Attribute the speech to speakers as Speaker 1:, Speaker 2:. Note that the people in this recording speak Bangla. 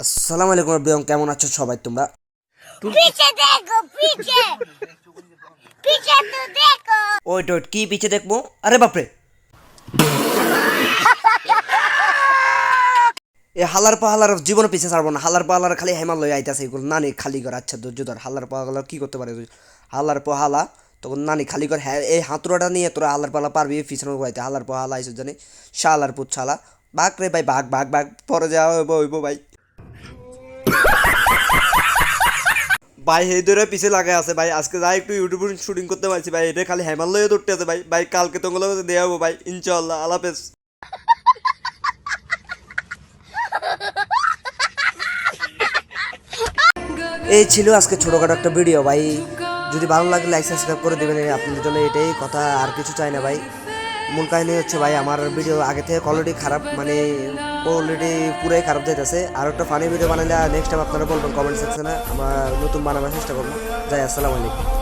Speaker 1: আসসালামু আলাইকুম এভরিওয়ান, কেমন আছো সবাই তোমরা?
Speaker 2: पीछे देखो पीछे पीछे तो देखो।
Speaker 1: ওইট ওইট কি পিছে দেখবো? আরে বাপরে, এ হালার পা হালার জীবনে পিছে ছাড়বো না। হালার পা হালার খালি হেমাল লই আইতাছে এগুলো। নানি খালি কর, আচ্ছা ধৈর্য ধর। হালার পা হালার কি করতে পারে? হালার পা হালা তখন নানি খালি কর। হ্যাঁ, এই হাতুড়াটা নিয়ে তোরা হালার পালা পারবি পিছনে গাইতে। হালার পা হালা আইসো জানি শালার পুত শালা। বাঘ রে ভাই, বাঘ বাঘ বাঘ, পরে যাওয়া হইব ভাই। ভাই এই ধরে পিছে লাগাই আছে ভাই। আজকে যাই একটু ইউটিউব শুটিং করতে পারছি ভাই। এটা খালি হেমালয়ে ধরতে আছে ভাই। ভাই কালকে তোগুলো দেওয়া হবো ভাই, ইনশাল্লাহ। আল্লাহ হাফেজ। এই ছিল আজকে ছোটোখাটো একটা ভিডিও ভাই। যদি ভালো লাগে লাইক সাবস্ক্রাইব করে দেবেন, আপনাদের জন্য এটাই কথা, আর কিছু চাই না ভাই। মূল কাহিনী হচ্ছে ভাই, আমার ভিডিও আগে থেকে কোয়ালিটি খারাপ, মানে কোয়ালিটি পুরাই খারাপ যাইতেছে। আর একটা ফানি ভিডিও বানালে নেক্সট টাইম আপনারা বলবেন কমেন্ট সেকশনে, আমরা নতুন বানাবার চেষ্টা করবো। যাই, আসসালামু আলাইকুম।